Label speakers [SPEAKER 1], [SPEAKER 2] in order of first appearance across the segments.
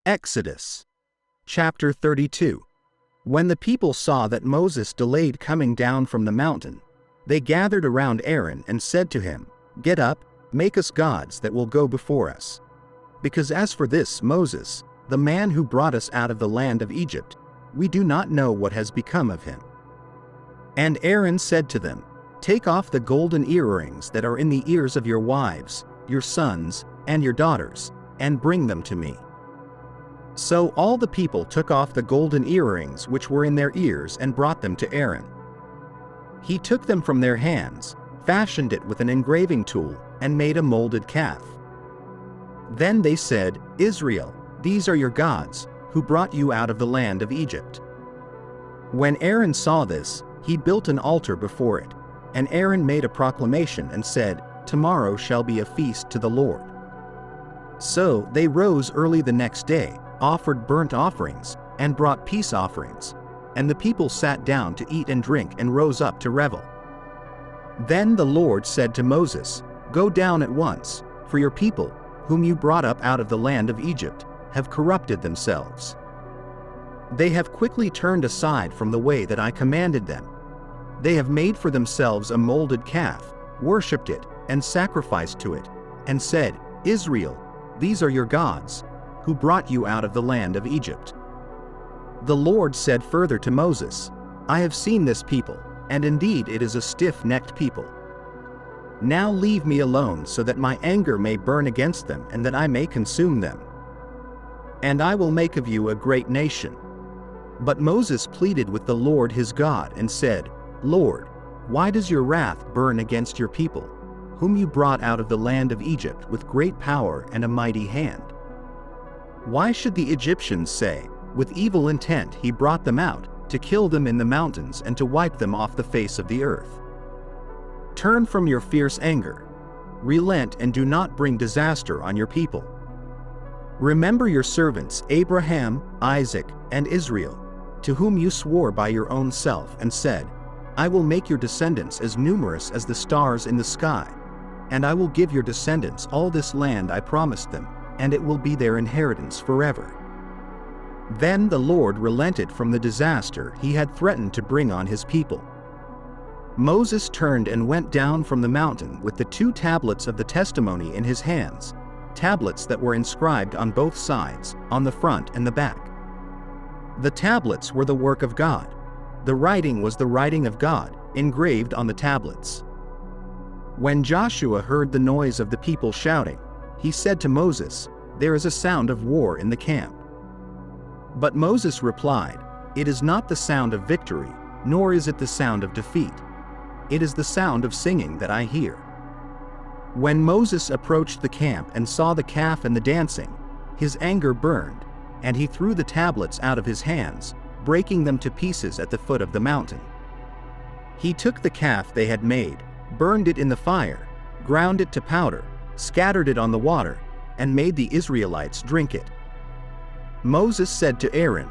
[SPEAKER 1] Exodus. Chapter 32. When the people saw that Moses delayed coming down from the mountain, they gathered around Aaron and said to him, "Get up, make us gods that will go before us. Because as for this Moses, the man who brought us out of the land of Egypt, we do not know what has become of him." And Aaron said to them, "Take off the golden earrings that are in the ears of your wives, your sons, and your daughters, and bring them to me." So all the people took off the golden earrings which were in their ears and brought them to Aaron. He took them from their hands, fashioned it with an engraving tool, and made a molded calf. Then they said, "Israel, these are your gods, who brought you out of the land of Egypt." When Aaron saw this, he built an altar before it, and Aaron made a proclamation and said, "Tomorrow shall be a feast to the Lord." So they rose early the next day, offered burnt offerings, and brought peace offerings, and the people sat down to eat and drink and rose up to revel. Then the Lord said to Moses, "Go down at once, for your people, whom you brought up out of the land of Egypt, have corrupted themselves. They have quickly turned aside from the way that I commanded them. They have made for themselves a molded calf, worshipped it, and sacrificed to it, and said, 'Israel, these are your gods, who brought you out of the land of Egypt.'" The Lord said further to Moses, "I have seen this people, and indeed it is a stiff-necked people. Now leave me alone so that my anger may burn against them and that I may consume them. And I will make of you a great nation." But Moses pleaded with the Lord his God and said, "Lord, why does your wrath burn against your people, whom you brought out of the land of Egypt with great power and a mighty hand? Why should the Egyptians say, 'With evil intent he brought them out, to kill them in the mountains and to wipe them off the face of the earth'? Turn from your fierce anger. Relent and do not bring disaster on your people. Remember your servants Abraham, Isaac, and Israel, to whom you swore by your own self and said, 'I will make your descendants as numerous as the stars in the sky, and I will give your descendants all this land I promised them, and it will be their inheritance forever.' Then the Lord relented from the disaster he had threatened to bring on his people. Moses turned and went down from the mountain with the 2 tablets of the testimony in his hands, tablets that were inscribed on both sides, on the front and the back. The tablets were the work of God. The writing was the writing of God, engraved on the tablets. When Joshua heard the noise of the people shouting, he said to Moses, "There is a sound of war in the camp." But Moses replied, "It is not the sound of victory, nor is it the sound of defeat. It is the sound of singing that I hear." When Moses approached the camp and saw the calf and the dancing, his anger burned, and he threw the tablets out of his hands, breaking them to pieces at the foot of the mountain. He took the calf they had made, burned it in the fire, ground it to powder, scattered it on the water, and made the Israelites drink it. Moses said to Aaron,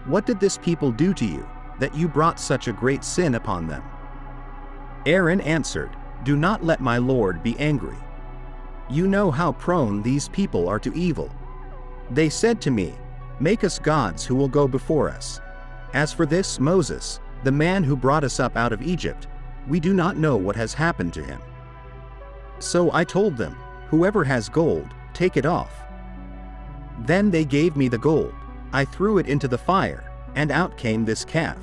[SPEAKER 1] "What did this people do to you, that you brought such a great sin upon them?" Aaron answered, "Do not let my Lord be angry. You know how prone these people are to evil. They said to me, 'Make us gods who will go before us.' As for this Moses, the man who brought us up out of Egypt, we do not know what has happened to him." So I told them, 'Whoever has gold, take it off.' Then they gave me the gold. I threw it into the fire, and out came this calf."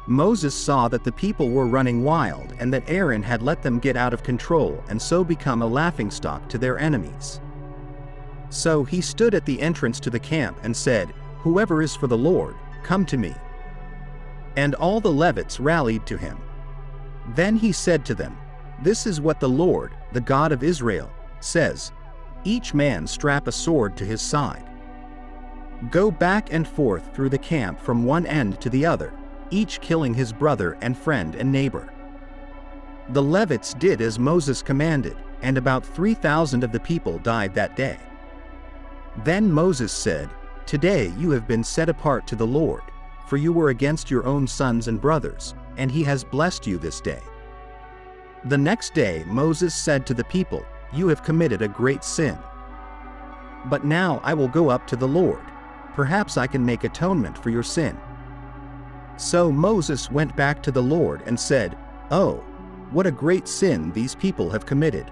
[SPEAKER 1] Moses saw that the people were running wild and that Aaron had let them get out of control and so become a laughingstock to their enemies. So he stood at the entrance to the camp and said, "Whoever is for the Lord, come to me." And all the Levites rallied to him. Then he said to them, "This is what the Lord, the God of Israel, says, 'Each man strap a sword to his side. Go back and forth through the camp from one end to the other, each killing his brother and friend and neighbor.'" The Levites did as Moses commanded, and about 3,000 of the people died that day. Then Moses said, "Today you have been set apart to the Lord, for you were against your own sons and brothers, and he has blessed you this day." The next day Moses said to the people, "You have committed a great sin. But now I will go up to the Lord. Perhaps I can make atonement for your sin." So Moses went back to the Lord and said, "Oh, what a great sin these people have committed.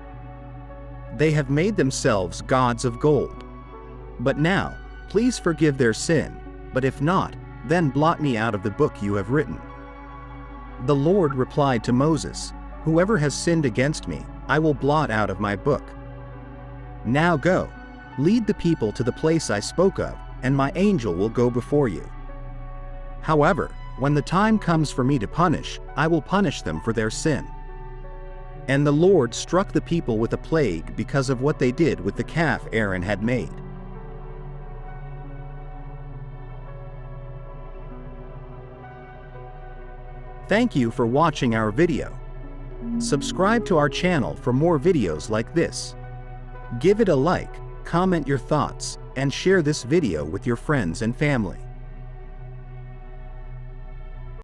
[SPEAKER 1] They have made themselves gods of gold. But now, please forgive their sin, but if not, then blot me out of the book you have written." The Lord replied to Moses, "Whoever has sinned against me, I will blot out of my book. Now go, lead the people to the place I spoke of, and my angel will go before you. However, when the time comes for me to punish, I will punish them for their sin." And the Lord struck the people with a plague because of what they did with the calf Aaron had made. Thank you for watching our video. Subscribe to our channel for more videos like this. Give it a like, comment your thoughts, and share this video with your friends and family.